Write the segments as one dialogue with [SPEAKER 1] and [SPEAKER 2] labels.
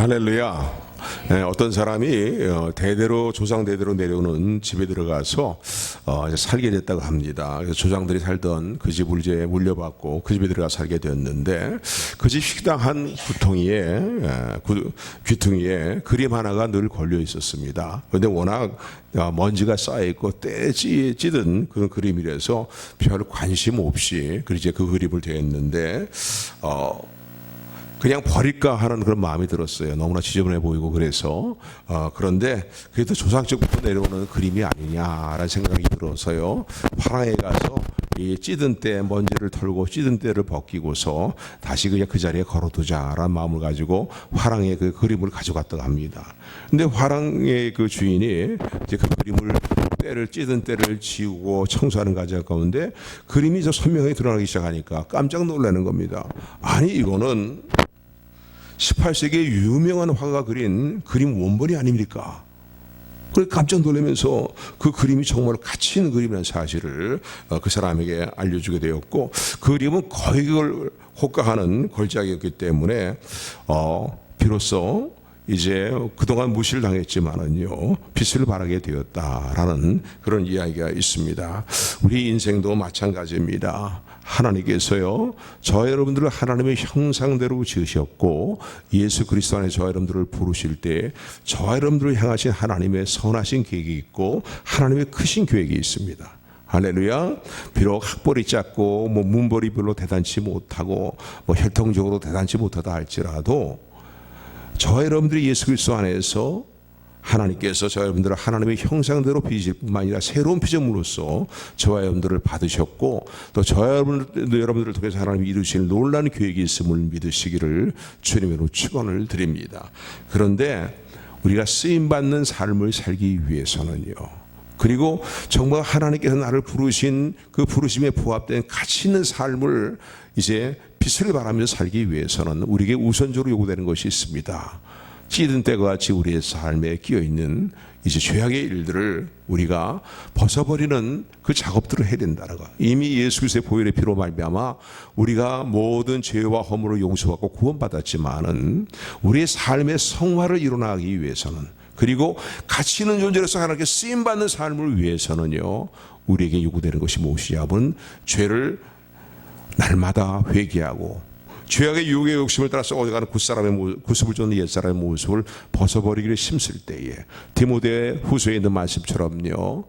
[SPEAKER 1] 할렐루야. 어떤 사람이 대대로 조상 대대로 내려오는 집에 들어가서 이제 살게 됐다고 합니다. 그래서 조상들이 살던 그 집을 이제 물려받고 그 집에 들어가 살게 되었는데 그 집 식당 한 귀퉁이에 그림 하나가 늘 걸려 있었습니다. 그런데 워낙 먼지가 쌓여 있고 때에 찌든 그런 그림이라서 별 관심 없이 이제 그 그림을 대했는데 그냥 버릴까 하는 그런 마음이 들었어요. 너무나 지저분해 보이고 그래서 그런데 그래도 조상적부터 내려오는 그림이 아니냐라는 생각이 들어서요. 화랑에 가서 이 찌든 때 먼지를 털고 찌든 때를 벗기고서 다시 그냥 그 자리에 걸어두자라는 마음을 가지고 화랑의 그 그림을 가져갔다고 합니다. 근데 화랑의 그 주인이 이제 그 그림을 찌든 때를 지우고 청소하는 과정 가운데 그림이 저 선명하게 드러나기 시작하니까 깜짝 놀라는 겁니다. 아니 이거는 18세기에 유명한 화가가 그린 그림 원본이 아닙니까? 그래서 깜짝 놀라면서 그 그림이 정말 가치 있는 그림이라는 사실을 그 사람에게 알려주게 되었고 그 그림은 거의 그걸 호가하는 걸작이었기 때문에 비로소 이제 그동안 무시를 당했지만은요 빛을 발하게 되었다라는 그런 이야기가 있습니다. 우리 인생도 마찬가지입니다. 하나님께서요 저와 여러분들을 하나님의 형상대로 지으셨고 예수 그리스도 안에 저와 여러분들을 부르실 때 저와 여러분들을 향하신 하나님의 선하신 계획이 있고 하나님의 크신 계획이 있습니다. 할렐루야. 비록 학벌이 작고 문벌이 별로 대단치 못하고 혈통적으로 대단치 못하다 할지라도 저와 여러분들이 예수 그리스도 안에서 하나님께서 저와 여러분들을 하나님의 형상대로 빚을 뿐만 아니라 새로운 피조물로서 저와 여러분들을 받으셨고 또 저와 여러분들을 통해서 하나님이 이루실 놀라운 계획이 있음을 믿으시기를 주님으로 축원을 드립니다. 그런데 우리가 쓰임받는 삶을 살기 위해서는요 그리고 정말 하나님께서 나를 부르신 그 부르심에 부합된 가치 있는 삶을 이제 빛을 발하면서 살기 위해서는 우리에게 우선적으로 요구되는 것이 있습니다. 찌든 때가 같이 우리의 삶에 끼어있는 이제 죄악의 일들을 우리가 벗어버리는 그 작업들을 해야 된다는 거. 이미 예수 그리스도의 보혈의 피로 말미암아 우리가 모든 죄와 허물을 용서받고 구원받았지만은 우리의 삶의 성화를 이뤄나가기 위해서는 그리고 가치 있는 존재로서 하나님께 쓰임받는 삶을 위해서는요 우리에게 요구되는 것이 무엇이냐 하면 죄를 날마다 회개하고 죄악의 유혹의 욕심을 따라서 어디가는 구습을 쫓는 옛사람의 모습을 벗어버리기를 힘쓸 때에 디모데 후서에 있는 말씀처럼요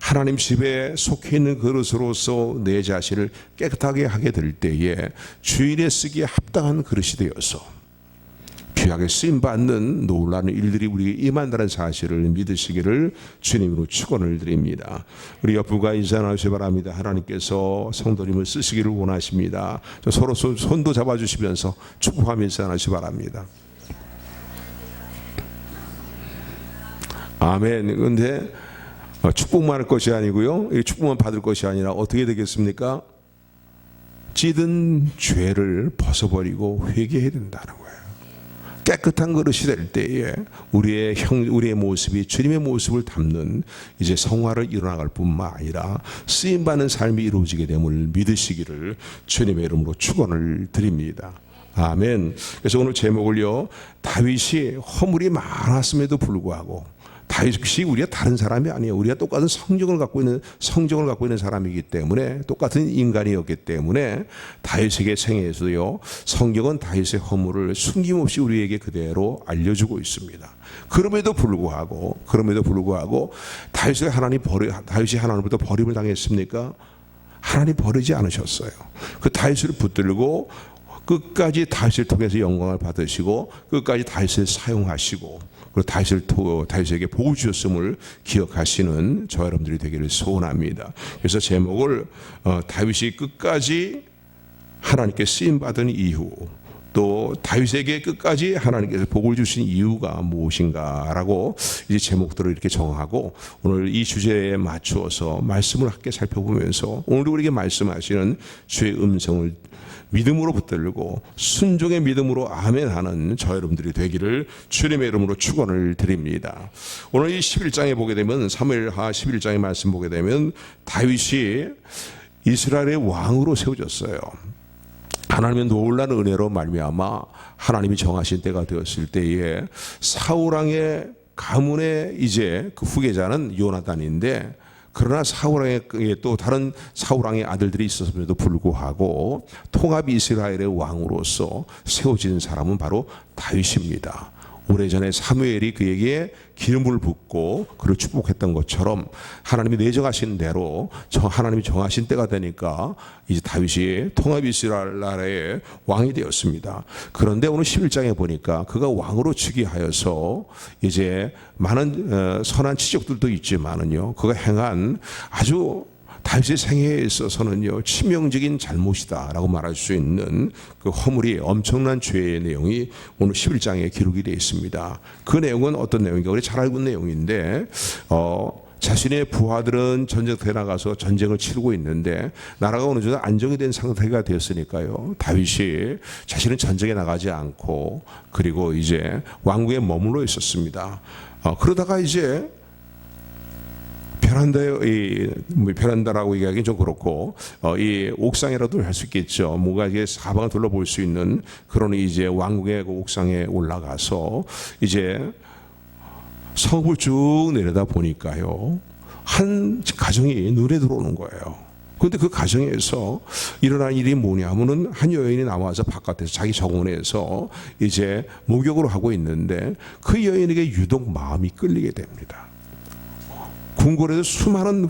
[SPEAKER 1] 하나님 집에 속해 있는 그릇으로서 내 자신을 깨끗하게 하게 될 때에 주인의 쓰기에 합당한 그릇이 되어서 귀하게 쓰임받는 놀라운 일들이 우리에게 임한다는 사실을 믿으시기를 주님으로 축원을 드립니다. 우리 옆부가 인사 나누시 바랍니다. 하나님께서 성도님을 쓰시기를 원하십니다. 서로 손도 잡아주시면서 축복하며 인사 나누시 바랍니다. 아멘. 그런데 축복만 할 것이 아니고요 축복만 받을 것이 아니라 어떻게 되겠습니까? 찌든 죄를 벗어버리고 회개해야 된다는 거예요. 깨끗한 그릇이 될 때에 우리의 모습이 주님의 모습을 담는 이제 성화를 이뤄나갈 뿐만 아니라 쓰임받는 삶이 이루어지게 됨을 믿으시기를 주님의 이름으로 축원을 드립니다. 아멘. 그래서 오늘 제목을요 다윗이 허물이 많았음에도 불구하고 다윗이 우리가 다른 사람이 아니에요. 우리가 똑같은 성정을 갖고 있는 사람이기 때문에 똑같은 인간이었기 때문에 다윗에게 생애에서요 성경은 다윗의 허물을 숨김없이 우리에게 그대로 알려주고 있습니다. 그럼에도 불구하고 다윗이 하나님부터 버림을 당했습니까? 하나님 버리지 않으셨어요. 그 다윗을 붙들고 끝까지 다윗을 통해서 영광을 받으시고 끝까지 다윗을 사용하시고 그리고 다윗에게 복을 주셨음을 기억하시는 저 여러분들이 되기를 소원합니다. 그래서 제목을 다윗이 끝까지 하나님께 쓰임받은 이유 또 다윗에게 끝까지 하나님께서 복을 주신 이유가 무엇인가라고 이제 제목들을 이렇게 정하고 오늘 이 주제에 맞추어서 말씀을 함께 살펴보면서 오늘 우리에게 말씀하시는 주의 음성을 믿음으로 붙들고 순종의 믿음으로 아멘하는 저 여러분들이 되기를 주님의 이름으로 축원을 드립니다. 오늘 이 11장에 보게 되면 사무엘하 11장의 말씀 보게 되면 다윗이 이스라엘의 왕으로 세워졌어요. 하나님의 놀라운 은혜로 말미암아 하나님이 정하신 때가 되었을 때에 사울 왕의 가문의 이제 그 후계자는 요나단인데, 그러나 사울 왕의 또 다른 사울 왕의 아들들이 있었음에도 불구하고 통합 이스라엘의 왕으로서 세워진 사람은 바로 다윗입니다. 오래전에 사무엘이 그에게 기름을 붓고 그를 축복했던 것처럼 하나님이 내정하신 대로 하나님이 정하신 때가 되니까 이제 다윗이 통합 이스라엘 나라의 왕이 되었습니다. 그런데 오늘 11장에 보니까 그가 왕으로 즉위하여서 이제 많은 선한 치적들도 있지만은요, 그가 행한 아주 다윗의 생애에 있어서는요 치명적인 잘못이다라고 말할 수 있는 그 허물이 엄청난 죄의 내용이 오늘 11장에 기록이 되어 있습니다. 그 내용은 어떤 내용인가? 우리 잘 알고 있는 내용인데 자신의 부하들은 전쟁터에 나가서 전쟁을 치르고 있는데 나라가 어느 정도 안정이 된 상태가 되었으니까요, 다윗이 자신은 전쟁에 나가지 않고 그리고 이제 왕궁에 머물러 있었습니다. 그러다가 이제 베란다라고 얘기하기는 좀 그렇고 이 옥상이라도 할 수 있겠죠. 뭔가 이게 사방을 둘러볼 수 있는 그런 이제 왕궁의 그 옥상에 올라가서 이제 성읍을 쭉 내려다 보니까요, 한 가정이 눈에 들어오는 거예요. 그런데 그 가정에서 일어난 일이 뭐냐면은 한 여인이 나와서 바깥에서 자기 정원에서 이제 목욕을 하고 있는데 그 여인에게 유독 마음이 끌리게 됩니다. 궁궐에도 수많은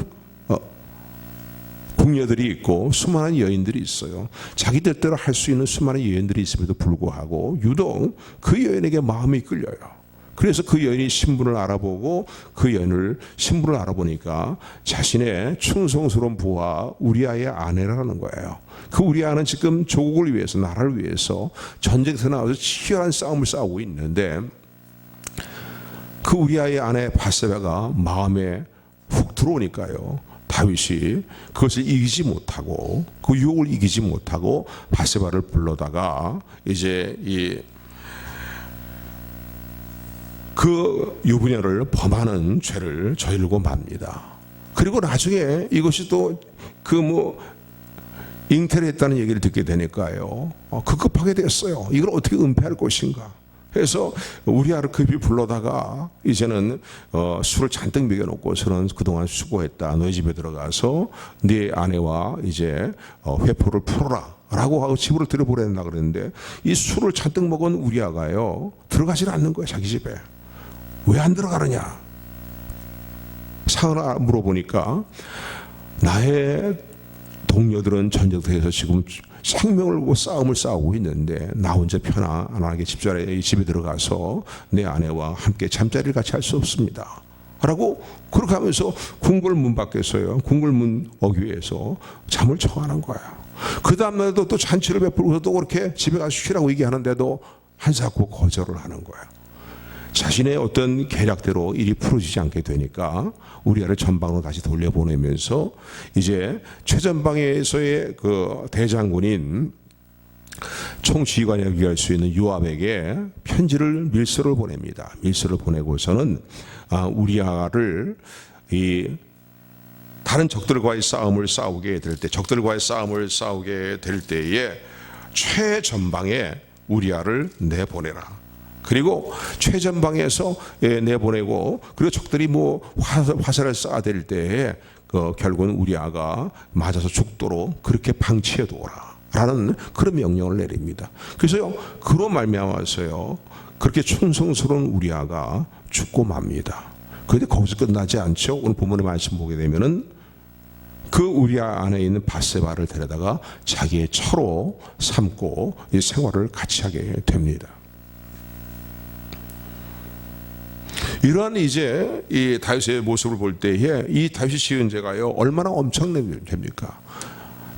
[SPEAKER 1] 궁녀들이 있고 수많은 여인들이 있어요. 자기 뜻대로 할 수 있는 수많은 여인들이 있음에도 불구하고 유독 그 여인에게 마음이 끌려요. 그래서 그 여인이 신분을 알아보고 그 여인을 신분을 알아보니까 자신의 충성스러운 부하 우리아의 아내라는 거예요. 그 우리아는 지금 조국을 위해서, 나라를 위해서 전쟁에서 나와서 치열한 싸움을 싸우고 있는데 그 우리아의 아내 바세바가 마음에 훅 들어오니까요, 다윗이 그것을 이기지 못하고 그 유혹을 이기지 못하고 바세바를 불러다가 이제 그 유부녀를 범하는 죄를 저지르고 맙니다. 그리고 나중에 이것이 또 잉태를 했다는 얘기를 듣게 되니까요, 급급하게 됐어요. 이걸 어떻게 은폐할 것인가. 그래서 우리아를 급히 불러다가 이제는 술을 잔뜩 먹여놓고서는 그동안 수고했다. 너희 집에 들어가서 네 아내와 이제 회포를 풀어라 라고 하고 집으로 들여보낸다 그랬는데 이 술을 잔뜩 먹은 우리아가요 들어가질 않는 거예요. 자기 집에. 왜 안 들어가느냐. 상을 물어보니까 나의 동료들은 전쟁터에서 지금 생명을 걸고 싸움을 싸우고 있는데 나 혼자 편안하게 집에 들어가서 내 아내와 함께 잠자리를 같이 할 수 없습니다 라고 그렇게 하면서 궁궐 문 밖에서요, 궁궐 문 어귀에서 잠을 청하는 거야. 그 다음날도 또 잔치를 베풀고서 또 그렇게 집에 가서 쉬라고 얘기하는데도 한사코 거절을 하는 거야. 자신의 어떤 계략대로 일이 풀어지지 않게 되니까 우리아를 전방으로 다시 돌려보내면서 이제 최전방에서의 그 대장군인 총지휘관이라고 얘기할 수 있는 요압에게 편지를 밀서를 보냅니다. 밀서를 보내고서는 우리아를 다른 적들과의 싸움을 싸우게 될 때, 적들과의 싸움을 싸우게 될 때에 최전방에 우리아를 내보내라. 그리고 최전방에서 내보내고 그리고 적들이 화살을 쏴댈 때에 결국은 우리아가 맞아서 죽도록 그렇게 방치해 두어라 라는 그런 명령을 내립니다. 그래서 그로 말미암아서요 그렇게 충성스러운 우리아가 죽고 맙니다. 그런데 거기서 끝나지 않죠. 오늘 본문의 말씀 보게 되면은 그 우리아 안에 있는 바세바를 데려다가 자기의 처로 삼고 이 생활을 같이 하게 됩니다. 이러한 이제 이 다윗의 모습을 볼 때에 이 다윗이 지은 죄가요 얼마나 엄청난 죄입니까?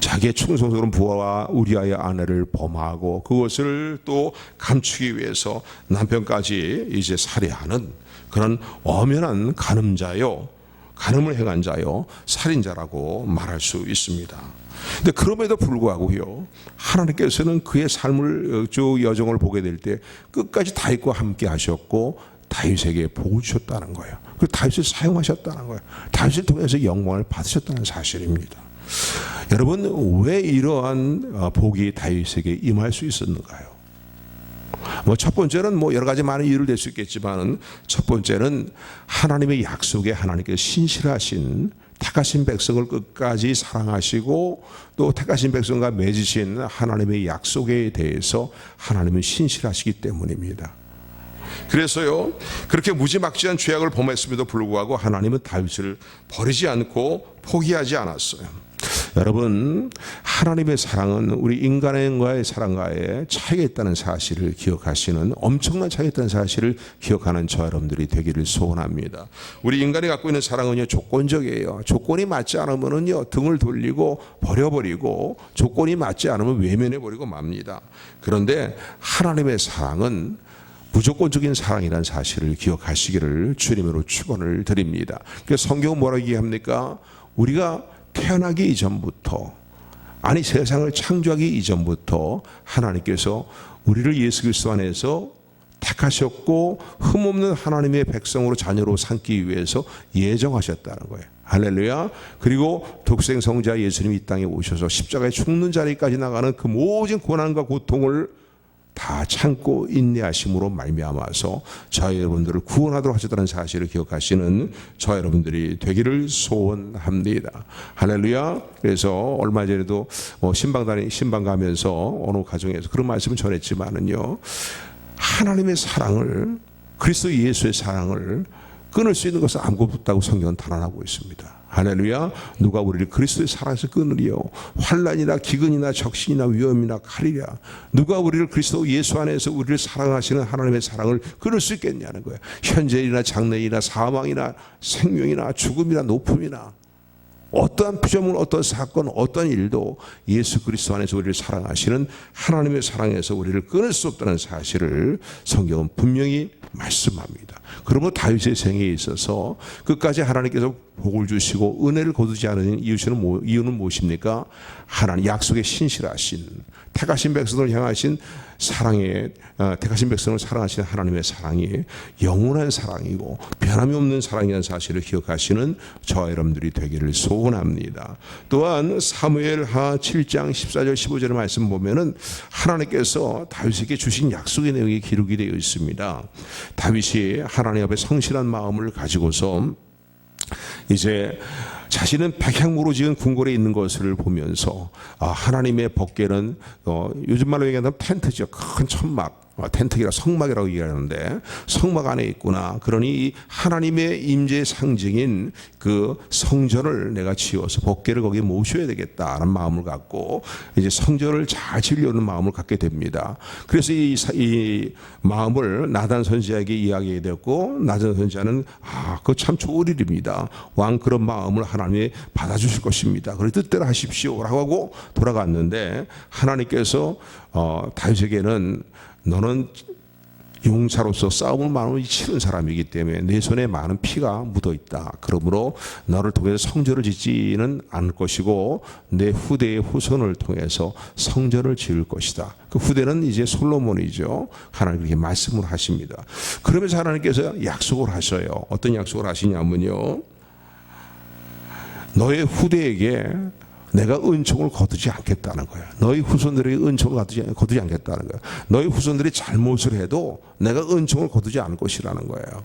[SPEAKER 1] 자기의 충성스러운 부하와 우리아의 아내를 범하고 그것을 또 감추기 위해서 남편까지 이제 살해하는 그런 엄연한 간음자요, 간음을 행한 자요, 살인자라고 말할 수 있습니다. 근데 그럼에도 불구하고요 하나님께서는 그의 삶을 쭉 여정을 보게 될 때 끝까지 다윗과 함께 하셨고 다윗에게 복을 주셨다는 거예요. 그리고 다윗을 사용하셨다는 거예요. 다윗을 통해서 영광을 받으셨다는 사실입니다. 여러분, 왜 이러한 복이 다윗에게 임할 수 있었는가요? 첫 번째는 여러 가지 많은 이유를 댈 수 있겠지만, 첫 번째는 하나님의 약속에 하나님께서 신실하신 택하신 백성을 끝까지 사랑하시고, 또 택하신 백성과 맺으신 하나님의 약속에 대해서 하나님은 신실하시기 때문입니다. 그래서요, 그렇게 무지막지한 죄악을 범했음에도 불구하고 하나님은 다윗을 버리지 않고 포기하지 않았어요. 여러분, 하나님의 사랑은 우리 인간과의 사랑과의 차이가 있다는 사실을 기억하시는, 엄청난 차이가 있다는 사실을 기억하는 저 여러분들이 되기를 소원합니다. 우리 인간이 갖고 있는 사랑은요, 조건적이에요. 조건이 맞지 않으면요, 등을 돌리고 버려버리고, 조건이 맞지 않으면 외면해버리고 맙니다. 그런데 하나님의 사랑은 무조건적인 사랑이라는 사실을 기억하시기를 주님으로 축원을 드립니다. 그래서 성경은 뭐라고 얘기합니까? 우리가 태어나기 이전부터, 아니 세상을 창조하기 이전부터 하나님께서 우리를 예수 그리스도 안에서 택하셨고 흠없는 하나님의 백성으로 자녀로 삼기 위해서 예정하셨다는 거예요. 할렐루야. 그리고 독생 성자 예수님이 이 땅에 오셔서 십자가에 죽는 자리까지 나가는 그 모든 고난과 고통을 다 참고 인내하심으로 말미암아서 저 여러분들을 구원하도록 하셨다는 사실을 기억하시는 저 여러분들이 되기를 소원합니다. 할렐루야. 그래서 얼마 전에도 신방 가면서 어느 가정에서 그런 말씀을 전했지만은요, 하나님의 사랑을, 그리스도 예수의 사랑을 끊을 수 있는 것은 아무것도 없다고 성경은 단언하고 있습니다. 할렐루야. 누가 우리를 그리스도의 사랑에서 끊으리요? 환난이나 기근이나 적신이나 위험이나 칼이랴. 누가 우리를 그리스도 예수 안에서 우리를 사랑하시는 하나님의 사랑을 끊을 수 있겠냐는 거예요. 현재이나 장래이나 사망이나 생명이나 죽음이나 높음이나 어떠한 피조물, 어떤 사건, 어떤 일도 예수 그리스도 안에서 우리를 사랑하시는 하나님의 사랑에서 우리를 끊을 수 없다는 사실을 성경은 분명히 말씀합니다. 그러므로 다윗의 생애에 있어서 끝까지 하나님께서 복을 주시고 은혜를 거두지 않은 이유는 무엇입니까? 하나님 약속에 신실하신, 택하신 백성을 향하신 사랑의, 택하신 백성을 사랑하시는 하나님의 사랑이 영원한 사랑이고 변함이 없는 사랑이라는 사실을 기억하시는 저와 여러분들이 되기를 소원합니다. 또한 사무엘하 7장 14절 15절의 말씀 보면은 하나님께서 다윗에게 주신 약속의 내용이 기록이 되어 있습니다. 다윗이 하나님 앞에 성실한 마음을 가지고서 이제 자신은 백향무로 지은 궁궐에 있는 것을 보면서 하나님의 법궤는 요즘 말로 얘기하면 텐트죠. 큰 천막, 텐트기라 성막이라고 얘기하는데 성막 안에 있구나. 그러니 하나님의 임재의 상징인 그 성전을 내가 지어서 법궤를 거기에 모셔야 되겠다는 마음을 갖고 이제 성전을 잘 지으려는 마음을 갖게 됩니다. 그래서 이 마음을 나단 선지자에게 이야기하게 되었고, 나단 선지자는 그거 참 좋은 일입니다. 왕 그런 마음을 하나님이 받아주실 것입니다. 그래 뜻대로 하십시오라고 하고 돌아갔는데 하나님께서 다윗에게는 너는 용사로서 싸움을 많이 치른 사람이기 때문에 내 손에 많은 피가 묻어 있다. 그러므로 너를 통해서 성전을 짓지는 않을 것이고 내 후대의 후손을 통해서 성전을 지을 것이다. 그 후대는 이제 솔로몬이죠. 하나님 그렇게 말씀을 하십니다. 그러면서 하나님께서 약속을 하셔요. 어떤 약속을 하시냐면요, 너의 후대에게 내가 은총을 거두지 않겠다는 거야. 너희 후손들에게 은총을 거두지 않겠다는 거야. 너희 후손들이 잘못을 해도 내가 은총을 거두지 않을 것이라는 거예요.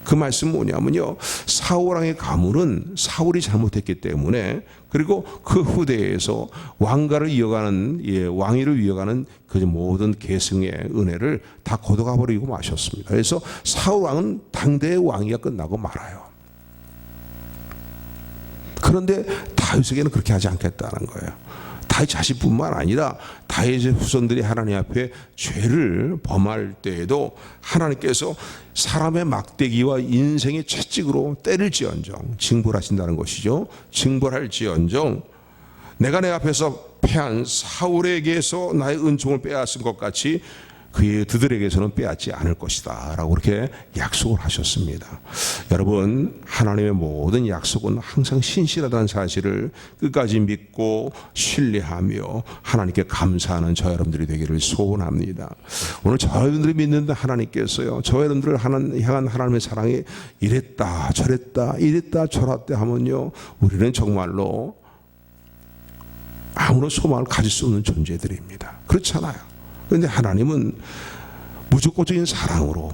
[SPEAKER 1] 그 말씀은 뭐냐면요, 사울왕의 가문은 사울이 잘못했기 때문에, 그리고 그 후대에서 왕가를 이어가는, 왕위를 이어가는 그 모든 계승의 은혜를 다 거둬가 버리고 마셨습니다. 그래서 사울왕은 당대의 왕위가 끝나고 말아요. 그런데 다윗에게는 그렇게 하지 않겠다는 거예요. 다윗 자신뿐만 아니라 다윗의 후손들이 하나님 앞에 죄를 범할 때에도 하나님께서 사람의 막대기와 인생의 채찍으로 때릴지언정 징벌하신다는 것이죠. 징벌할지언정 내가 내 앞에서 패한 사울에게서 나의 은총을 빼앗은 것 같이 그들에게서는 빼앗지 않을 것이다 라고 그렇게 약속을 하셨습니다. 여러분, 하나님의 모든 약속은 항상 신실하다는 사실을 끝까지 믿고 신뢰하며 하나님께 감사하는 저 여러분들이 되기를 소원합니다. 오늘 저 여러분들이 믿는 하나님께서요, 저 여러분들을 향한 하나님의 사랑이 이랬다 저랬다 이랬다 저랬다 하면요, 우리는 정말로 아무런 소망을 가질 수 없는 존재들입니다. 그렇잖아요. 그런데 하나님은 무조건적인 사랑으로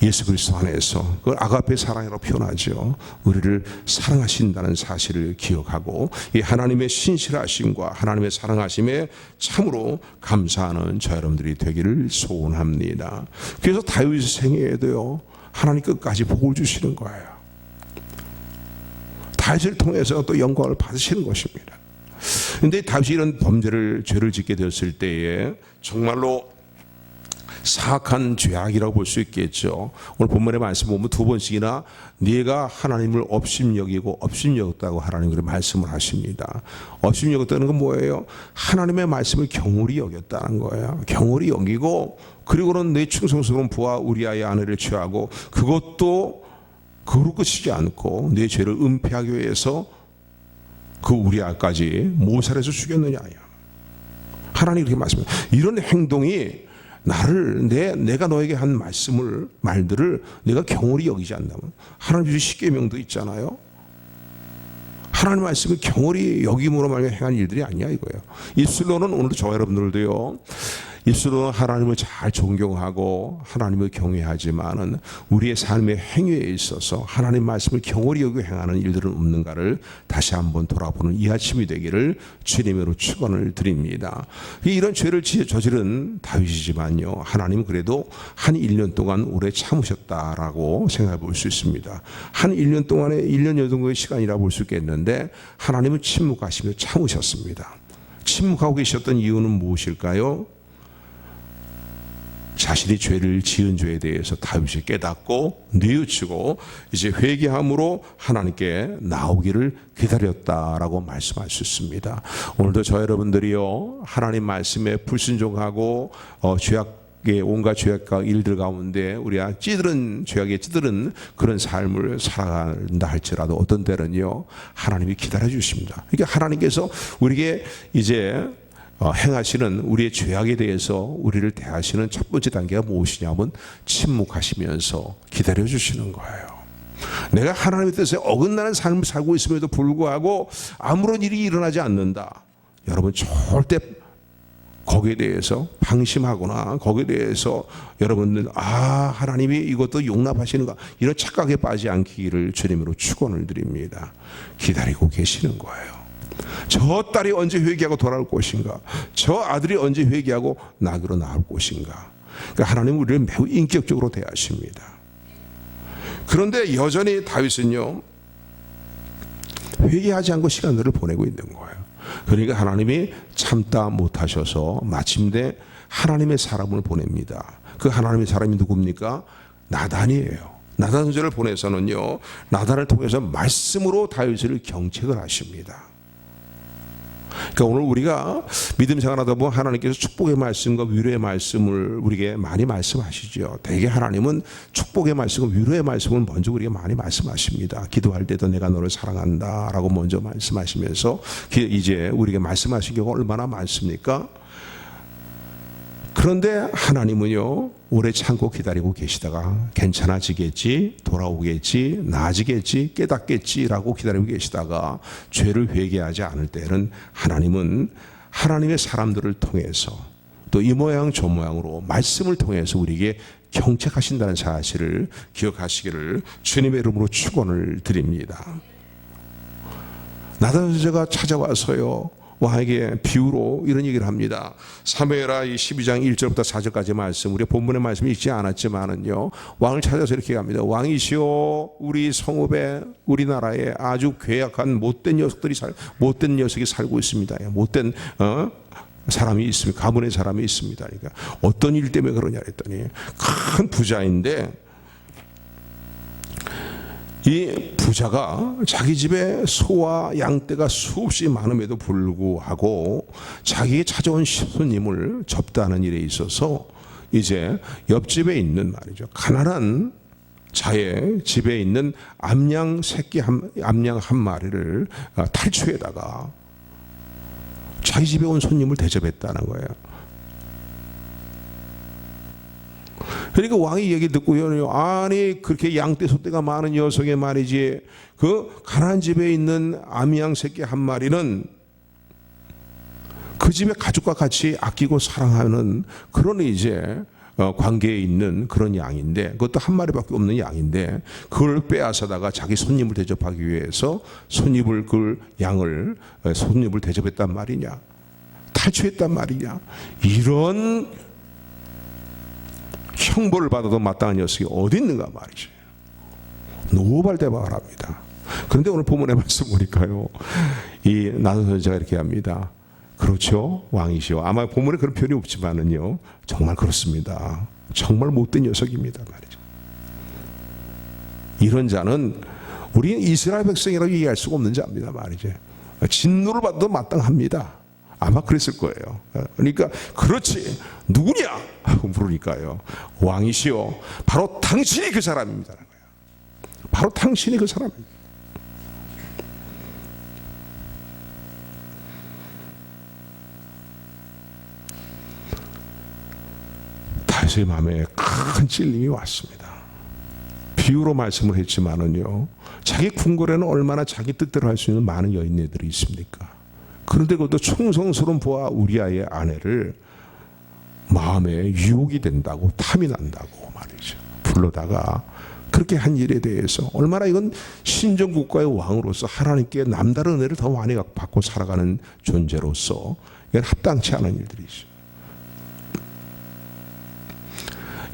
[SPEAKER 1] 예수 그리스도 안에서 그걸 아가페 사랑이라고 표현하죠. 우리를 사랑하신다는 사실을 기억하고 이 하나님의 신실하심과 하나님의 사랑하심에 참으로 감사하는 저 여러분들이 되기를 소원합니다. 그래서 다윗의 생애에도요, 하나님 끝까지 복을 주시는 거예요. 다윗을 통해서 또 영광을 받으시는 것입니다. 그런데 다윗이 이런 죄를 짓게 되었을 때에 정말로 사악한 죄악이라고 볼 수 있겠죠. 오늘 본문의 말씀 보면 두 번씩이나 네가 하나님을 업심여기고 업심여겼다고 하나님 그렇게 말씀을 하십니다. 업심여겼다는 건 뭐예요? 하나님의 말씀을 경홀히 여겼다는 거예요. 경홀히 여기고 그리고는 내 충성스러운 부하 우리아의 아내를 취하고 그것도 그로 끝이지 않고 내 죄를 은폐하기 위해서 그 우리아까지 모살해서 죽였느냐요. 하나님이 그렇게 말씀합니다. 이런 행동이 내가 너에게 한 말들을 내가 경홀히 여기지 않는다면, 하나님 주신 십계명도 있잖아요. 하나님 말씀을 경홀히 여김으로 말미암아 행한 일들이 아니야 이거예요. 입술로는 오늘도 저와 여러분들도요, 입술로는 하나님을 잘 존경하고 하나님을 경외하지만은 우리의 삶의 행위에 있어서 하나님 말씀을 경홀히 여기고 행하는 일들은 없는가를 다시 한번 돌아보는 이 아침이 되기를 주님으로 축원을 드립니다. 이런 죄를 저지른 다윗이지만요, 하나님은 그래도 한 1년 동안 오래 참으셨다라고 생각해 볼 수 있습니다. 한 1년 동안의 1년 정도의 시간이라 볼 수 있겠는데 하나님은 침묵하시며 참으셨습니다. 침묵하고 계셨던 이유는 무엇일까요? 자신이 죄를 지은 죄에 대해서 다윗이 깨닫고 뉘우치고 이제 회개함으로 하나님께 나오기를 기다렸다라고 말씀할 수 있습니다. 오늘도 저 여러분들이요, 하나님 말씀에 불순종하고 죄악의 온갖 죄악과 일들 가운데 우리가 죄악에 찌들은 그런 삶을 살아간다 할지라도 어떤 때는요, 하나님이 기다려 주십니다. 그러니까 하나님께서 우리에게 이제 행하시는 우리의 죄악에 대해서 우리를 대하시는 첫 번째 단계가 무엇이냐면 침묵하시면서 기다려 주시는 거예요. 내가 하나님의 뜻에 어긋나는 삶을 살고 있음에도 불구하고 아무런 일이 일어나지 않는다. 여러분 절대 거기에 대해서 방심하거나 거기에 대해서 여러분들 하나님이 이것도 용납하시는가 이런 착각에 빠지지 않기를 주님으로 축원을 드립니다. 기다리고 계시는 거예요. 저 딸이 언제 회개하고 돌아올 것인가? 저 아들이 언제 회개하고 나그로 나올 것인가? 그러니까 하나님은 우리를 매우 인격적으로 대하십니다. 그런데 여전히 다윗은요, 회개하지 않고 시간들을 보내고 있는 거예요. 그러니까 하나님이 참다 못하셔서 마침내 하나님의 사람을 보냅니다. 그 하나님의 사람이 누굽니까? 나단이에요. 나단 선지자를 보내서는요, 나단을 통해서 말씀으로 다윗을 경책을 하십니다. 그러니까 오늘 우리가 믿음 생활하다 보면 하나님께서 축복의 말씀과 위로의 말씀을 우리에게 많이 말씀하시죠. 대개 하나님은 축복의 말씀과 위로의 말씀을 먼저 우리에게 많이 말씀하십니다. 기도할 때도 내가 너를 사랑한다 라고 먼저 말씀하시면서 이제 우리에게 말씀하신 경우가 얼마나 많습니까? 그런데 하나님은요, 오래 참고 기다리고 계시다가 괜찮아지겠지, 돌아오겠지, 나아지겠지, 깨닫겠지라고 기다리고 계시다가 죄를 회개하지 않을 때는 하나님은 하나님의 사람들을 통해서 또 이 모양 저 모양으로 말씀을 통해서 우리에게 경책하신다는 사실을 기억하시기를 주님의 이름으로 축원을 드립니다. 나단 선지자가 찾아와서요, 왕에게 비유로 이런 얘기를 합니다. 사무엘하 12장 1절부터 4절까지 말씀, 우리 본문의 말씀이 있지 않았지만은요, 왕을 찾아서 이렇게 합니다. 왕이시여, 우리 성읍에 우리나라에 아주 괴악한 못된 녀석이 살고 있습니다. 못된 사람이 있습니다. 가문의 사람이 있습니다. 그러니까 어떤 일 때문에 그러냐 했더니 큰 부자인데 이 부자가 자기 집에 소와 양떼가 수없이 많음에도 불구하고 자기에 찾아온 손님을 접대하는 일에 있어서 이제 옆집에 있는 말이죠, 가난한 자의 집에 있는 암양 한 마리를 탈취에다가 자기 집에 온 손님을 대접했다는 거예요. 그러니까 왕이 얘기 듣고요, 아니 그렇게 양떼 소떼가 많은 녀석의 말이지 그 가난한 집에 있는 암양 새끼 한 마리는 그 집의 가족과 같이 아끼고 사랑하는 그런 이제 관계에 있는 그런 양인데, 그것도 한 마리밖에 없는 양인데 그걸 빼앗아다가 자기 손님을 대접하기 위해서 그 양을 손님을 대접했단 말이냐, 탈취했단 말이냐, 이런 형벌을 받아도 마땅한 녀석이 어디 있는가 말이지. 노발대발을 합니다. 그런데 오늘 본문의 말씀 보니까요, 이 나단 선지자가 이렇게 합니다. 그렇죠, 왕이시오. 아마 본문에 그런 표현이 없지만은요, 정말 그렇습니다. 정말 못된 녀석입니다 말이죠. 이런 자는 우리는 이스라엘 백성이라고 얘기할 수가 없는 자입니다 말이죠. 진노를 받아도 마땅합니다. 아마 그랬을 거예요. 그러니까 그렇지, 누구냐 하고 물으니까요, 왕이시오, 바로 당신이 그 사람입니다. 바로 당신이 그 사람입니다. 다윗의 마음에 큰 찔림이 왔습니다. 비유로 말씀을 했지만은요, 자기 궁궐에는 얼마나 자기 뜻대로 할 수 있는 많은 여인네들이 있습니까? 그런데 그것도 충성스러운 부하 우리아의 아내를 마음에 유혹이 된다고, 탐이 난다고 말이죠. 불러다가 그렇게 한 일에 대해서 얼마나 이건 신정국가의 왕으로서 하나님께 남다른 은혜를 더 많이 받고 살아가는 존재로서 이건 합당치 않은 일들이죠.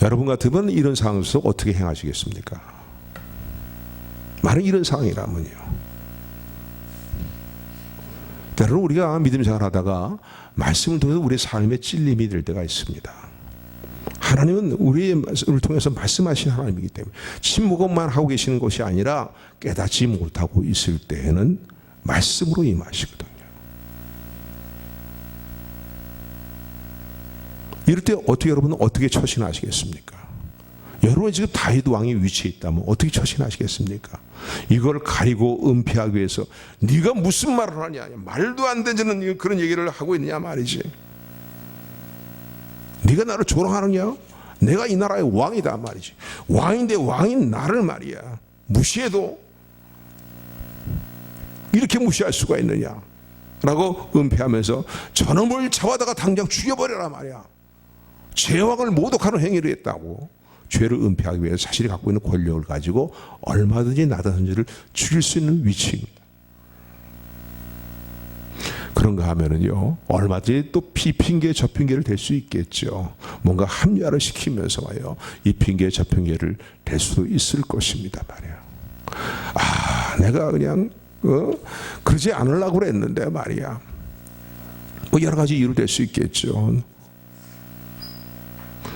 [SPEAKER 1] 여러분 같으면 이런 상황에서 어떻게 행하시겠습니까? 만약 이런 상황이라면요, 때로는 우리가 믿음 생활하다가 말씀을 통해서 우리의 삶에 찔림이 될 때가 있습니다. 하나님은 우리를 통해서 말씀하신 하나님이기 때문에 침묵만 하고 계시는 것이 아니라 깨닫지 못하고 있을 때에는 말씀으로 임하시거든요. 이럴 때 어떻게, 여러분은 어떻게 처신하시겠습니까? 여러분이 지금 다윗 왕의 위치에 있다면 어떻게 처신하시겠습니까? 이걸 가리고 은폐하기 위해서 네가 무슨 말을 하냐, 말도 안 되는 그런 얘기를 하고 있느냐 말이지. 네가 나를 조롱하느냐? 내가 이 나라의 왕이다 말이지. 왕인데 왕인 나를 말이야 무시해도 이렇게 무시할 수가 있느냐 라고 은폐하면서 저놈을 잡아다가 당장 죽여버려라 말이야. 제왕을 모독하는 행위를 했다고 죄를 은폐하기 위해서 자신이 갖고 있는 권력을 가지고 얼마든지 나단 선지자를 죽일 수 있는 위치입니다. 그런가 하면은요, 얼마든지 또 핑계 저 핑계를 댈 수 있겠죠. 뭔가 합리화를 시키면서 와요, 이 핑계 저 핑계를 댈 수도 있을 것입니다 말이야. 내가 그냥 그러지 않으려고 그랬는데 말이야, 뭐 여러 가지 이유를 댈 수 있겠죠.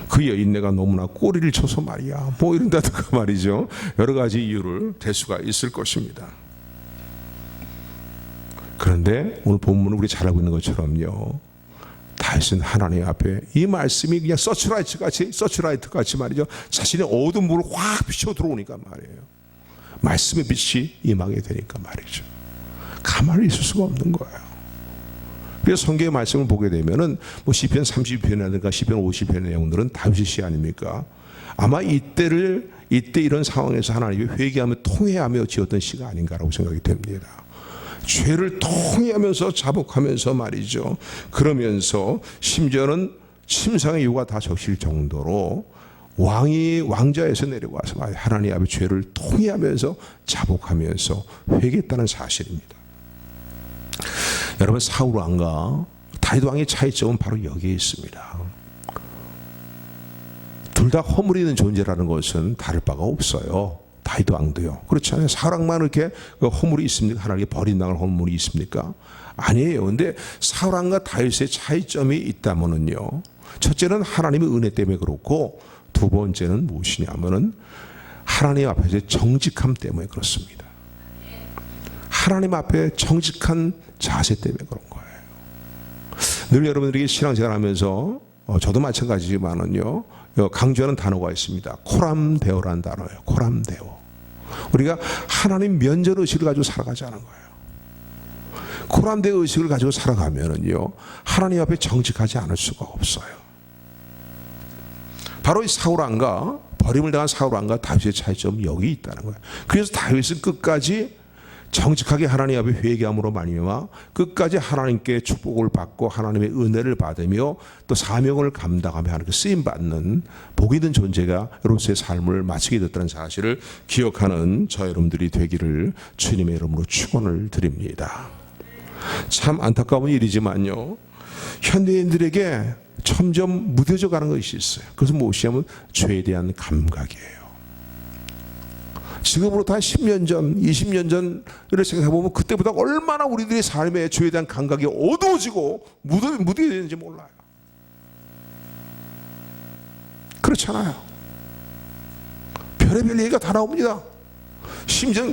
[SPEAKER 1] 그 여인네가 너무나 꼬리를 쳐서 말이야, 뭐 이런다든가 말이죠. 여러 가지 이유를 댈 수가 있을 것입니다. 그런데 오늘 본문은 우리 잘 알고 있는 것처럼요, 다윗은 하나님 앞에 이 말씀이 그냥 서치라이트 같이 말이죠, 자신의 어두운 물을 확 비춰 들어오니까 말이에요, 말씀의 빛이 임하게 되니까 말이죠, 가만히 있을 수가 없는 거예요. 그래서 성경의 말씀을 보게 되면은 뭐 시편 30편이라든가 시편 50편의 내용들은 다윗의 시 아닙니까? 아마 이때 이런 상황에서 하나님이 회개하며 통회하며 지었던 시가 아닌가라고 생각이 됩니다. 죄를 통회하면서 자복하면서 말이죠. 그러면서 심지어는 침상의 유가 다 적실 정도로 왕이 왕좌에서 내려와서 하나님 앞에 죄를 통회하면서 자복하면서 회개했다는 사실입니다. 여러분, 사울 왕과 다윗 왕의 차이점은 바로 여기에 있습니다. 둘 다 허물이 있는 존재라는 것은 다를 바가 없어요. 다윗 왕도요. 그렇잖아요. 사울 왕만 이렇게 허물이 있습니까? 하나님께 버린당할 허물이 있습니까? 아니에요. 근데 사울 왕과 다윗의 차이점이 있다면은요, 첫째는 하나님의 은혜 때문에 그렇고, 두 번째는 무엇이냐면은 하나님 앞에서의 정직함 때문에 그렇습니다. 하나님 앞에 정직한 자세 때문에 그런 거예요. 늘 여러분들에게 신앙생활 하면서 저도 마찬가지지만은요, 강조하는 단어가 있습니다. 코람데오라는 단어예요. 코람데오. 우리가 하나님 면전 의식을 가지고 살아가자는 거예요. 코람데오 의식을 가지고 살아가면은요, 하나님 앞에 정직하지 않을 수가 없어요. 바로 이 사울 왕과 버림을 당한 사울 왕과 다윗의 차이점이 여기 있다는 거예요. 그래서 다윗은 끝까지 정직하게 하나님 앞에 회개함으로 말미암아 끝까지 하나님께 축복을 받고 하나님의 은혜를 받으며 또 사명을 감당하며 하나님께 쓰임 받는 복이 든 존재가 여러분의 삶을 마치게 됐다는 사실을 기억하는 저 여러분들이 되기를 주님의 이름으로 축원을 드립니다. 참 안타까운 일이지만요, 현대인들에게 점점 무뎌져 가는 것이 있어요. 그것은 무엇이냐면 죄에 대한 감각이에요. 지금으로부터 한 10년 전, 20년 전을 생각해보면 그때보다 얼마나 우리들의 삶에 죄에 대한 감각이 어두워지고 무뎌야 되는지 몰라요. 그렇잖아요. 별의별 얘기가 다 나옵니다. 심지어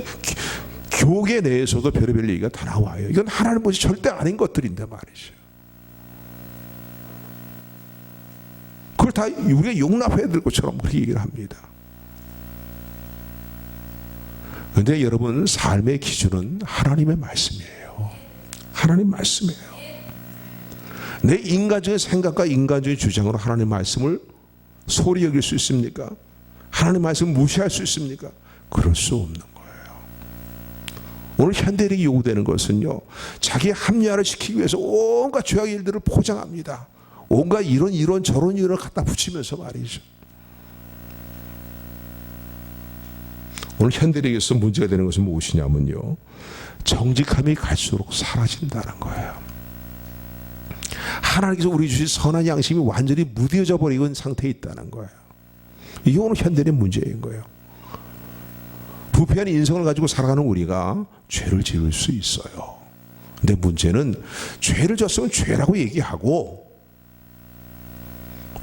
[SPEAKER 1] 교계 내에서도 별의별 얘기가 다 나와요. 이건 하나님 것이 절대 아닌 것들인데 말이죠. 그걸 다 우리가 용납해야 될 것처럼 그렇게 얘기를 합니다. 그런데 여러분, 삶의 기준은 하나님의 말씀이에요. 하나님 말씀이에요. 내 인간적인 생각과 인간적인 주장으로 하나님 말씀을 소홀히 여길 수 있습니까? 하나님 말씀을 무시할 수 있습니까? 그럴 수 없는 거예요. 오늘 현대인에게 요구되는 것은요, 자기 합리화를 시키기 위해서 온갖 죄악의 일들을 포장합니다. 온갖 이런 저런 일을 갖다 붙이면서 말이죠. 오늘 현대인에게서 문제가 되는 것은 무엇이냐면요, 정직함이 갈수록 사라진다는 거예요. 하나님께서 우리 주신 선한 양심이 완전히 무뎌져 버리는 상태에 있다는 거예요. 이게 오늘 현대인의 문제인 거예요. 부패한 인성을 가지고 살아가는 우리가 죄를 지을 수 있어요. 근데 문제는 죄를 졌으면 죄라고 얘기하고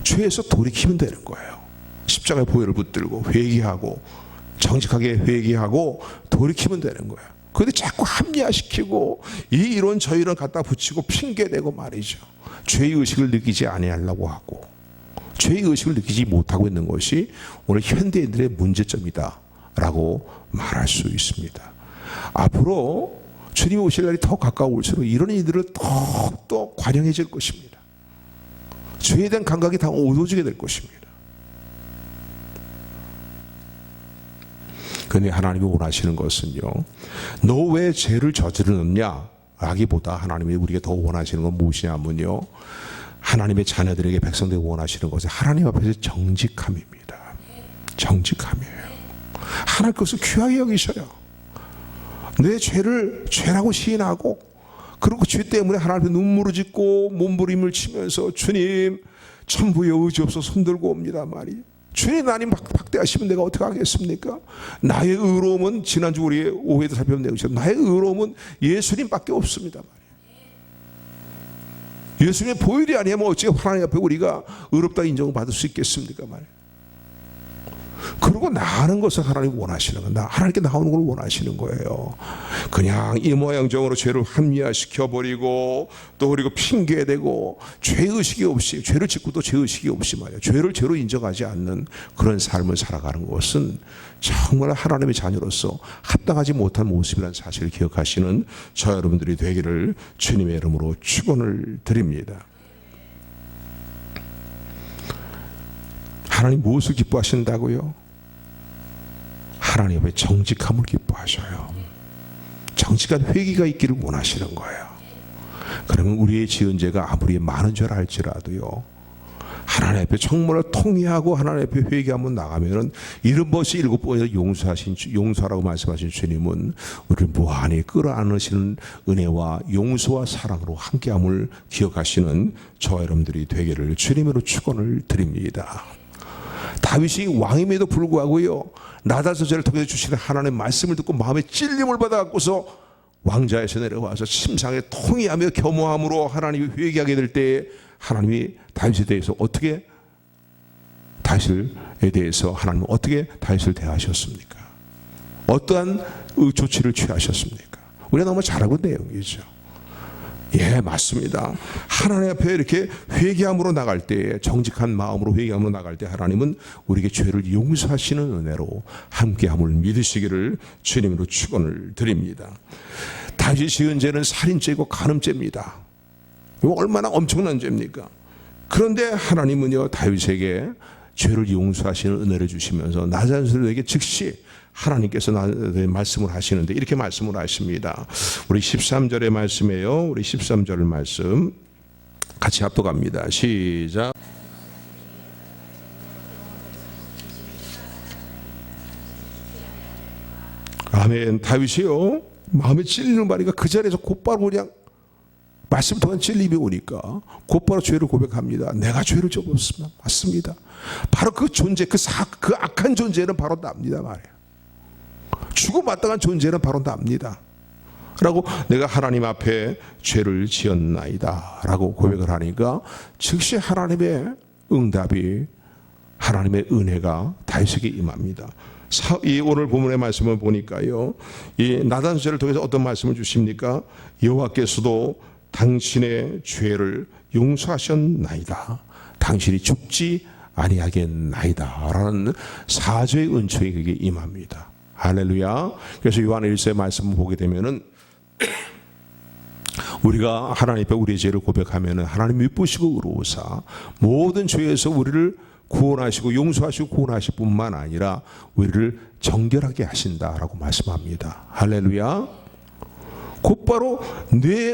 [SPEAKER 1] 죄에서 돌이키면 되는 거예요. 십자가의 보혈을 붙들고 회개하고 정직하게 회개하고 돌이키면 되는 거예요. 그런데 자꾸 합리화시키고 이런 저이런 갖다 붙이고 핑계대고 말이죠. 죄의식을 느끼지 아니하려고 하고 죄의식을 느끼지 못하고 있는 것이 오늘 현대인들의 문제점이다 라고 말할 수 있습니다. 앞으로 주님이 오실 날이 더 가까울수록 이런 일들을 더욱더 관영해질 것입니다. 죄에 대한 감각이 다 어두워지게 될 것입니다. 그런데 하나님이 원하시는 것은요, 너 왜 죄를 저지르느냐 라기보다 하나님이 우리가 더 원하시는 건 무엇이냐면요, 하나님의 자녀들에게 백성들이 원하시는 것은 하나님 앞에서 정직함입니다. 정직함이에요. 하나님 것을 귀하게 여기셔요. 내 죄를 죄라고 시인하고, 그리고 죄 때문에 하나님 앞에 눈물을 짓고 몸부림을 치면서 주님 천부의 의지 없어 손들고 옵니다 말이에요. 주님, 나님 박대하시면 내가 어떻게 하겠습니까? 나의 의로움은, 지난주 우리의 오해도 살펴본 내용이죠. 나의 의로움은 예수님밖에 없습니다 말이에요. 예수님의 보혈이 아니면 어찌 하나님 앞에 우리가 의롭다 인정을 받을 수 있겠습니까 말이에요. 그리고 나가는 것을 하나님 원하시는 건, 하나님께 나오는 걸 원하시는 거예요. 그냥 이 모양정으로 죄를 합리화시켜버리고 또 그리고 핑계대고 죄의식이 없이, 죄를 짓고 또 죄의식이 없이 말이에요. 죄를 죄로 인정하지 않는 그런 삶을 살아가는 것은 정말 하나님의 자녀로서 합당하지 못한 모습이라는 사실을 기억하시는 저 여러분들이 되기를 주님의 이름으로 축원을 드립니다. 하나님 무엇을 기뻐하신다고요? 하나님 앞에 정직함을 기뻐하셔요. 정직한 회개가 있기를 원하시는 거예요. 그러면 우리의 지은 죄가 아무리 많은 죄라 할지라도요, 하나님 앞에 정말 통회하고 하나님 앞에 회개하면 나가면은 70번씩 7번이나 용서하라고 말씀하신 주님은 우리를 무한히 끌어안으시는 은혜와 용서와 사랑으로 함께함을 기억하시는 저와 여러분들이 되기를 주님으로 축원을 드립니다. 다윗이 왕임에도 불구하고요, 나다서제를 통해서 주시는 하나님의 말씀을 듣고 마음에 찔림을 받아갖고서 왕자에서 내려와서 심상에 통회하며 겸허함으로 하나님이 회개하게 될 때에 하나님이 다윗에 대해서 어떻게, 다윗에 대해서 하나님은 어떻게 다윗을 대하셨습니까? 어떠한 조치를 취하셨습니까? 우리가 너무 잘 알고 있는 내용이죠. 예, 맞습니다. 하나님 앞에 이렇게 회개함으로 나갈 때, 정직한 마음으로 회개함으로 나갈 때 하나님은 우리에게 죄를 용서하시는 은혜로 함께함을 믿으시기를 주님으로 축원을 드립니다. 다윗이 지은 죄는 살인죄고 간음죄입니다. 이거 얼마나 엄청난 죄입니까? 그런데 하나님은요, 다윗에게 죄를 용서하시는 은혜를 주시면서 나단들에게 즉시 하나님께서 말씀을 하시는데 이렇게 말씀을 하십니다. 우리 13절의 말씀이에요. 우리 13절 말씀 같이 합독합니다. 시작. 아멘. 다윗이요, 마음에 찔리는 말이가 그 자리에서 곧바로 그냥 말씀 동안 찔림이 오니까 곧바로 죄를 고백합니다. 내가 죄를 저질렀습니다. 맞습니다. 바로 그 존재, 그 악한 존재는 바로 납니다 말이에요. 죽어마땅한 존재는 바로 납니다 라고, 내가 하나님 앞에 죄를 지었나이다 라고 고백을 하니까 즉시 하나님의 응답이, 하나님의 은혜가 다윗에게 임합니다. 이 오늘 본문의 말씀을 보니까요, 이 나단수제를 통해서 어떤 말씀을 주십니까? 여호와께서도 당신의 죄를 용서하셨나이다, 당신이 죽지 아니하겠나이다 라는 사죄의 은총이 그게 임합니다. 할렐루야. 그래서 요한 1세 말씀을 보게 되면은 우리가 하나님 앞에 우리의 죄를 고백하면은 하나님 미쁘시고 의로우사 모든 죄에서 우리를 구원하시고 용서하시고 구원하실 뿐만 아니라 우리를 정결하게 하신다라고 말씀합니다. 할렐루야. 곧바로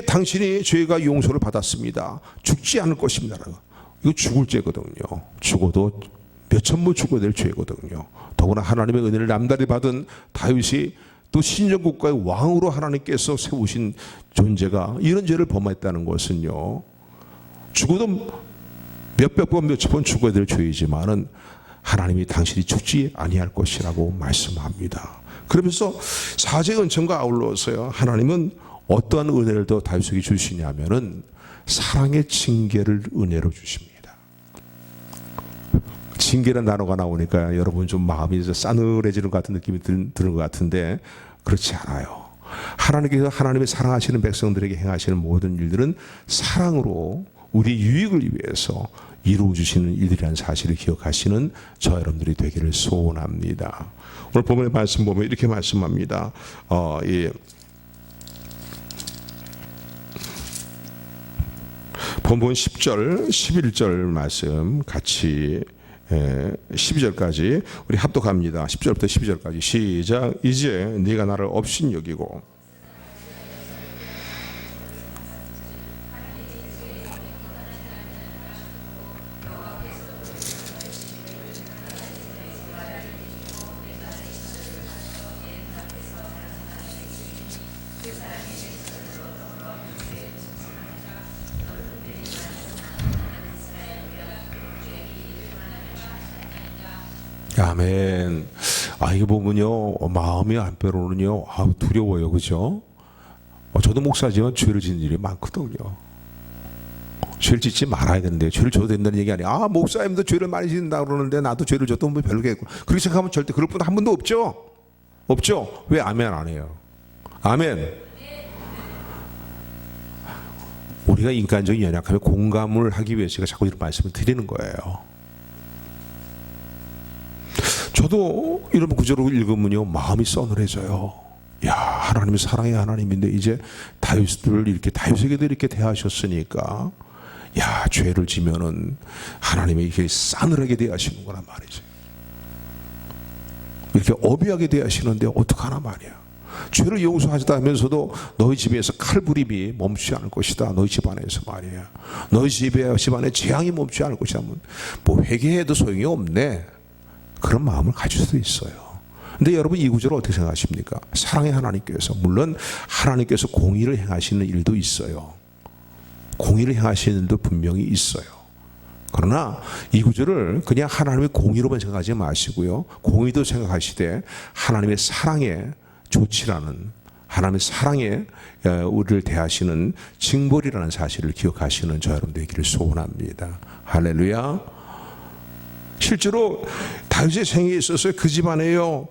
[SPEAKER 1] 당신이 죄가 용서를 받았습니다. 죽지 않을 것입니다. 이거 죽을 죄거든요. 죽어도 몇천 번 죽어야 될 죄거든요. 더구나 하나님의 은혜를 남다리 받은 다윗이 또 신정국가의 왕으로 하나님께서 세우신 존재가 이런 죄를 범했다는 것은요, 죽어도 몇백 번 몇천 번 죽어야 될 죄이지만은 하나님이 당신이 죽지 아니할 것이라고 말씀합니다. 그러면서 사죄의 은총과 아울러서요, 하나님은 어떠한 은혜를 더 다윗에게 주시냐면은 사랑의 징계를 은혜로 주십니다. 징계라는 단어가 나오니까 여러분 좀 마음이 싸늘해지는 것 같은 느낌이 드는 것 같은데 그렇지 않아요. 하나님께서 하나님의 사랑하시는 백성들에게 행하시는 모든 일들은 사랑으로 우리 유익을 위해서 이루어주시는 일들이라는 사실을 기억하시는 저 여러분들이 되기를 소원합니다. 오늘 본문의 말씀 보면 이렇게 말씀합니다. 본문 10절, 11절 말씀 같이 12절까지 우리 합독합니다. 10절부터 12절까지 시작. 이제 네가 나를 업신여기고 아멘. 이거 보면요, 마음의 한편으로는요, 두려워요, 그죠? 저도 목사지만 죄를 짓는 일이 많거든요. 죄를 짓지 말아야 되는데, 죄를 져도 된다는 얘기 아니에요. 목사님도 죄를 많이 짓는다 그러는데 나도 죄를 져도 뭐 별로겠고, 그렇게 생각하면 절대 그럴 분 한 분도 없죠? 없죠? 왜 아멘 안 해요? 아멘. 우리가 인간적인 연약함에 공감을 하기 위해서 제가 자꾸 이런 말씀을 드리는 거예요. 저도 이런 구절을 읽으면요, 마음이 서늘해져요. 야, 하나님이 사랑의 하나님인데 이제 다윗에게도 이렇게 대하셨으니까, 야, 죄를 지면은 하나님이 이렇게 싸늘하게 대하시는구나 말이죠. 이렇게 어비하게 대하시는데 어떡하나 말이야. 죄를 용서하시다 하면서도 너희 집에서 칼부림이 멈추지 않을 것이다. 너희 집안에서 말이야. 너희 집안에 재앙이 멈추지 않을 것이다. 뭐 회개해도 소용이 없네. 그런 마음을 가질 수도 있어요. 근데 여러분, 이 구절을 어떻게 생각하십니까? 사랑의 하나님께서, 물론 하나님께서 공의를 행하시는 일도 있어요. 공의를 행하시는 일도 분명히 있어요. 그러나 이 구절을 그냥 하나님의 공의로만 생각하지 마시고요, 공의도 생각하시되 하나님의 사랑의 조치라는, 하나님의 사랑에 우리를 대하시는 징벌이라는 사실을 기억하시는 저 여러분 되기를 소원합니다. 할렐루야. 실제로 다윗의 생애에 있어서 그 집안에요,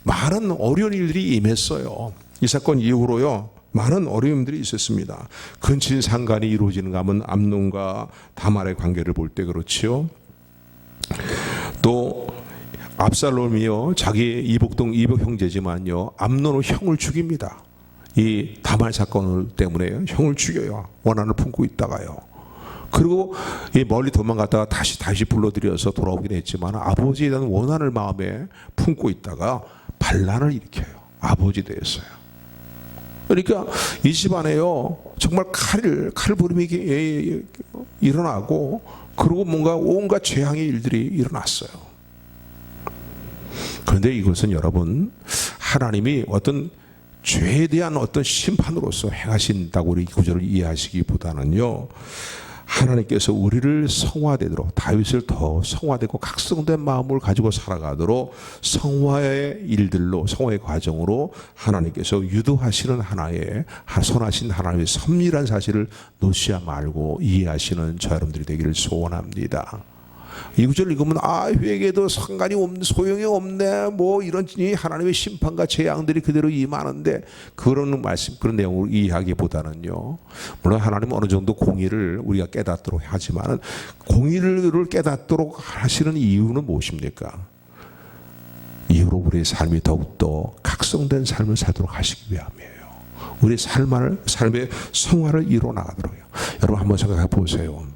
[SPEAKER 1] 많은 어려운 일들이 임했어요. 이 사건 이후로요, 많은 어려움들이 있었습니다. 근친상간이 이루어지는가 하면 암논과 다말의 관계를 볼 때 그렇지요. 또 압살롬이요, 자기 이복 형제지만요, 암논은 형을 죽입니다. 이 다말 사건 때문에 형을 죽여요. 원한을 품고 있다가요. 그리고 멀리 도망갔다가 다시 불러들여서 돌아오긴 했지만 아버지에 대한 원한을 마음에 품고 있다가 반란을 일으켜요. 아버지 되었어요. 그러니까 이 집안에요 정말 칼부림이 일어나고, 그리고 뭔가 온갖 재앙의 일들이 일어났어요. 그런데 이것은 여러분, 하나님이 어떤 죄에 대한 어떤 심판으로서 행하신다고 우리 구절을 이해하시기보다는요, 하나님께서 우리를 성화되도록, 다윗을 더 성화되고 각성된 마음을 가지고 살아가도록 성화의 일들로, 성화의 과정으로 하나님께서 유도하시는 하나의 선하신 하나님의 섭리란 사실을 놓치지 말고 이해하시는 저 여러분들이 되기를 소원합니다. 이 구절 읽으면 회개도 상관이 없네, 소용이 없네, 뭐 이런 하나님의 심판과 재앙들이 그대로 임하는데, 그런 말씀, 그런 내용을 이해하기보다는요, 물론 하나님은 어느 정도 공의를 우리가 깨닫도록 하지만, 공의를 깨닫도록 하시는 이유는 무엇입니까? 이후로 우리의 삶이 더욱더 각성된 삶을 살도록 하시기 위함이에요. 우리의 삶의 성화를 이루어 나가도록요. 여러분 한번 생각해 보세요.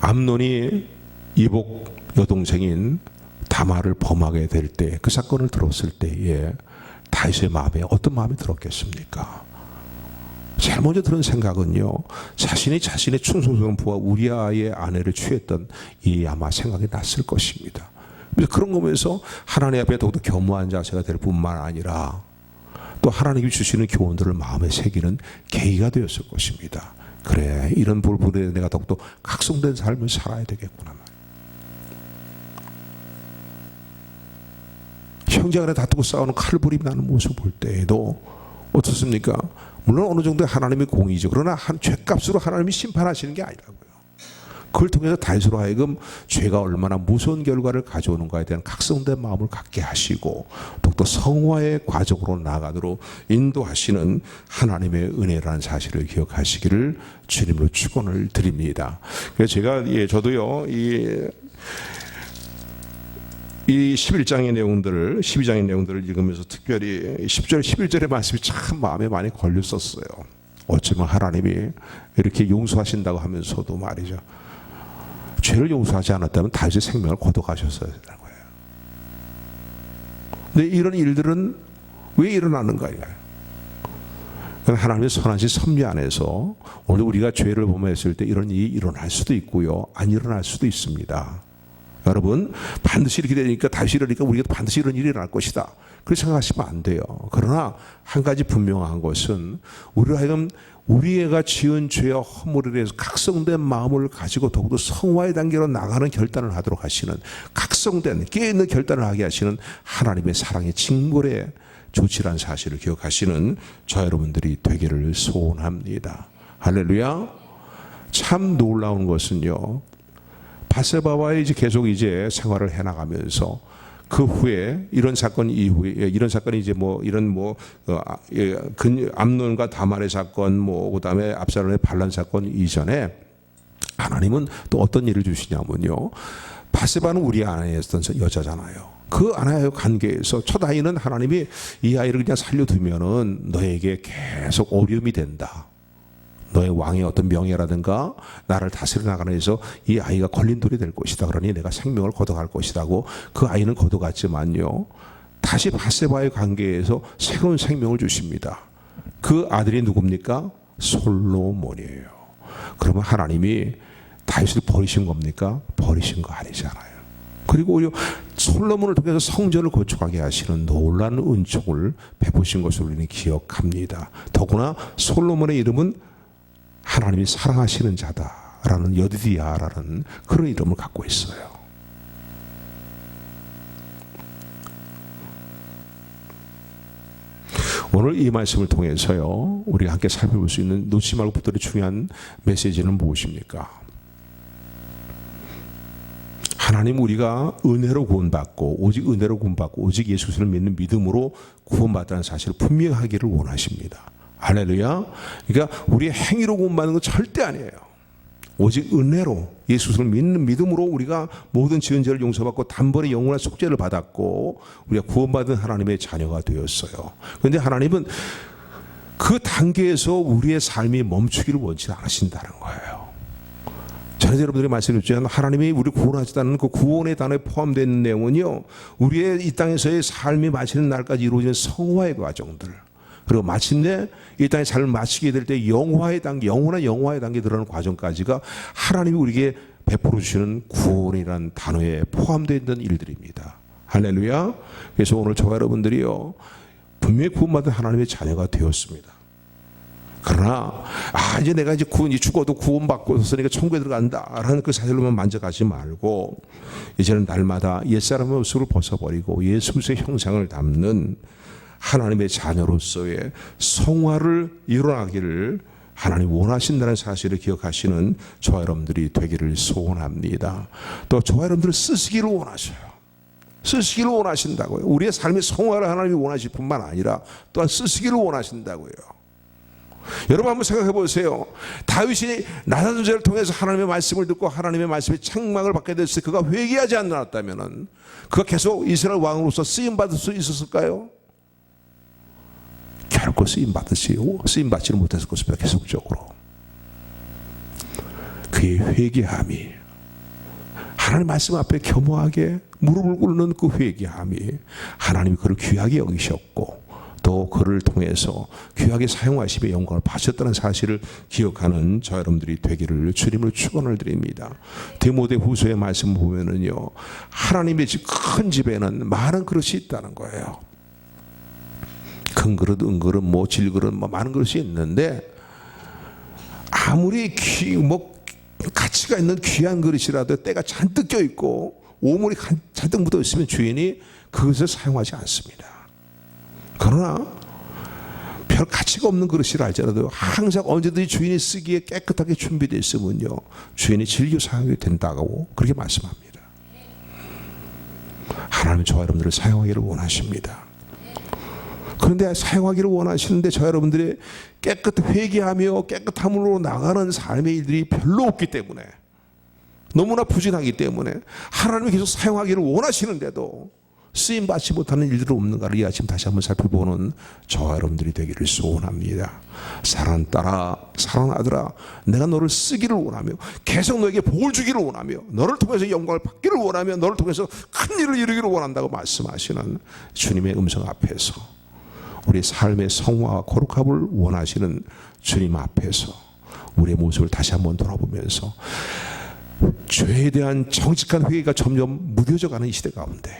[SPEAKER 1] 암논이 이복 여동생인 다말을 범하게 될 때, 그 사건을 들었을 때에 다윗의 마음에 어떤 마음이 들었겠습니까? 제일 먼저 들은 생각은요, 자신이 자신의 충성스러운 우리아의 아내를 취했던 이 아마 생각이 났을 것입니다. 그래서 그런 거면서 하나님 앞에 더욱더 겸허한 자세가 될 뿐만 아니라 또 하나님이 주시는 교훈들을 마음에 새기는 계기가 되었을 것입니다. 그래, 이런 부분에 내가 더욱더 각성된 삶을 살아야 되겠구나. 형제간에 다투고 싸우는 칼부림이 나는 모습을 볼 때에도 어떻습니까? 물론 어느 정도 하나님의 공의죠. 그러나 죄값으로 하나님이 심판하시는 게 아니라고요. 그걸 통해서 다윗으로 하여금 죄가 얼마나 무서운 결과를 가져오는가에 대한 각성된 마음을 갖게 하시고, 더욱더 성화의 과정으로 나아가도록 인도하시는 하나님의 은혜라는 사실을 기억하시기를 주님으로 축원을 드립니다. 그래서 저도요, 이 11장의 내용들을, 12장의 내용들을 읽으면서 특별히 10절, 11절의 말씀이 참 마음에 많이 걸렸었어요. 어쩌면 하나님이 이렇게 용서하신다고 하면서도 말이죠, 죄를 용서하지 않았다면 다윗의 생명을 거둬가셨어야 되는 거예요. 근데 이런 일들은 왜 일어나는가요? 하나님의 선하신 섭리 안에서 오늘 우리가 죄를 범했을 때 이런 일이 일어날 수도 있고요, 안 일어날 수도 있습니다. 여러분, 반드시 이렇게 되니까, 다시 이러니까 우리가 반드시 이런 일이 일어날 것이다, 그렇게 생각하시면 안 돼요. 그러나 한 가지 분명한 것은, 우리로 하여금 우리가 지은 죄와 허물에 대해서 각성된 마음을 가지고 더욱더 성화의 단계로 나가는 결단을 하도록 하시는, 각성된 깨어있는 결단을 하게 하시는 하나님의 사랑의 징벌의 조치라는 사실을 기억하시는 저 여러분들이 되기를 소원합니다. 할렐루야. 참 놀라운 것은요, 바세바와 계속 생활을 해나가면서 그 후에 이런 사건 이후에, 이런 사건이 암논과 다말의 사건, 그다음에 압살롬의 반란 사건 이전에 하나님은 또 어떤 일을 주시냐면요, 바세바는 우리 아내였던 여자잖아요. 그 아내의 관계에서 첫 아이는 하나님이 이 아이를 그냥 살려두면은 너에게 계속 어려움이 된다, 너의 왕의 어떤 명예라든가 나를 다스려 나가는 데서 이 아이가 걸림돌이 될 것이다, 그러니 내가 생명을 거둬갈 것이라고 그 아이는 거둬갔지만요, 다시 바세바의 관계에서 새로운 생명을 주십니다. 그 아들이 누굽니까? 솔로몬이에요. 그러면 하나님이 다윗을 버리신 겁니까? 버리신 거 아니잖아요. 그리고 오히려 솔로몬을 통해서 성전을 건축하게 하시는 놀라운 은총을 베푸신 것을 우리는 기억합니다. 더구나 솔로몬의 이름은 하나님이 사랑하시는 자다라는, 여디디아라는 그런 이름을 갖고 있어요. 오늘 이 말씀을 통해서요, 우리가 함께 살펴볼 수 있는 놓치지 말고 붙들을 중요한 메시지는 무엇입니까? 하나님, 우리가 은혜로 구원받고, 오직 은혜로 구원받고, 오직 예수 그리스도를 믿는 믿음으로 구원받다는 사실을 분명하기를 원하십니다. 할렐루야. 그러니까 우리의 행위로 구원받는 건 절대 아니에요. 오직 은혜로, 예수 그리스도를 믿는 믿음으로 우리가 모든 지은 죄를 용서받고 단번에 영원한 속죄를 받았고 우리가 구원받은 하나님의 자녀가 되었어요. 그런데 하나님은 그 단계에서 우리의 삶이 멈추기를 원치 않으신다는 거예요. 전에 여러분들이 말씀드렸지만 하나님이 우리를 구원하시다는 그 구원의 단어에 포함되어 있는 내용은요, 우리의 이 땅에서의 삶이 마치는 날까지 이루어지는 성화의 과정들, 그리고 마침내 이 땅의 삶을 마치게 될 때 영화의 단계, 영원한 영화의 단계에 들어가는 과정까지가 하나님이 우리에게 베풀어 주시는 구원이라는 단어에 포함되어 있는 일들입니다. 할렐루야. 그래서 오늘 저와 여러분들이요, 분명히 구원받은 하나님의 자녀가 되었습니다. 그러나 이제 내가 이제 죽어도 구원받고서니까 천국에 들어간다라는 그 사실로만 만족하지 말고, 이제는 날마다 옛사람의 모습을 벗어버리고 예수 그리스도의 형상을 담는 하나님의 자녀로서의 성화를 일어나기를 하나님 원하신다는 사실을 기억하시는 저와 여러분들이 되기를 소원합니다. 또 저와 여러분들을 쓰시기를 원하셔요. 쓰시기를 원하신다고요. 우리의 삶의 성화를 하나님이 원하실 뿐만 아니라 또한 쓰시기를 원하신다고요. 여러분 한번 생각해 보세요. 다윗이 나단 선지자를 통해서 하나님의 말씀을 듣고 하나님의 말씀에 책망을 받게 됐을 때 그가 회개하지 않았다면 그가 계속 이스라엘 왕으로서 쓰임받을 수 있었을까요? 결코 쓰임받지는 못했을 것입니다. 계속적으로. 그의 회개함이, 하나님 말씀 앞에 겸허하게 무릎을 꿇는 그 회개함이 하나님이 그를 귀하게 여기셨고 또 그를 통해서 귀하게 사용하시며 영광을 받으셨다는 사실을 기억하는 저 여러분들이 되기를 주님을 축원을 드립니다. 디모데후서의 말씀 보면은요, 하나님의 집 큰 집에는 많은 그릇이 있다는 거예요. 큰 그릇, 은그릇, 질그릇, 많은 그릇이 있는데 아무리 가치가 있는 귀한 그릇이라도 때가 잔뜩 껴 있고 오물이 잔뜩 묻어 있으면 주인이 그것을 사용하지 않습니다. 그러나 별 가치가 없는 그릇이라 할지라도 항상 언제든지 주인이 쓰기에 깨끗하게 준비되어 있으면요, 주인이 즐겨 사용이 된다고 그렇게 말씀합니다. 하나님은 저와 여러분들을 사용하기를 원하십니다. 그런데 사용하기를 원하시는데 저 여러분들이 회개하며 깨끗함으로 나가는 삶의 일들이 별로 없기 때문에, 너무나 부진하기 때문에 하나님이 계속 사용하기를 원하시는데도 쓰임받지 못하는 일들이 없는가를 이 아침 다시 한번 살펴보는 저와 여러분들이 되기를 소원합니다. 사랑하는 딸아, 사랑하는 아들아, 내가 너를 쓰기를 원하며 계속 너에게 복을 주기를 원하며 너를 통해서 영광을 받기를 원하며 너를 통해서 큰 일을 이루기를 원한다고 말씀하시는 주님의 음성 앞에서, 우리 삶의 성화와 거룩함을 원하시는 주님 앞에서 우리의 모습을 다시 한번 돌아보면서 죄에 대한 정직한 회개가 점점 무뎌져 가는 이 시대 가운데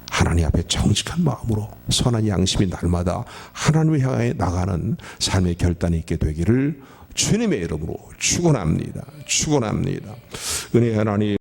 [SPEAKER 1] 하나님 앞에 정직한 마음으로 선한 양심이 날마다 하나님을 향해 나가는 삶의 결단이 있게 되기를 주님의 이름으로 축원합니다. 축원합니다. 은혜의 하나님,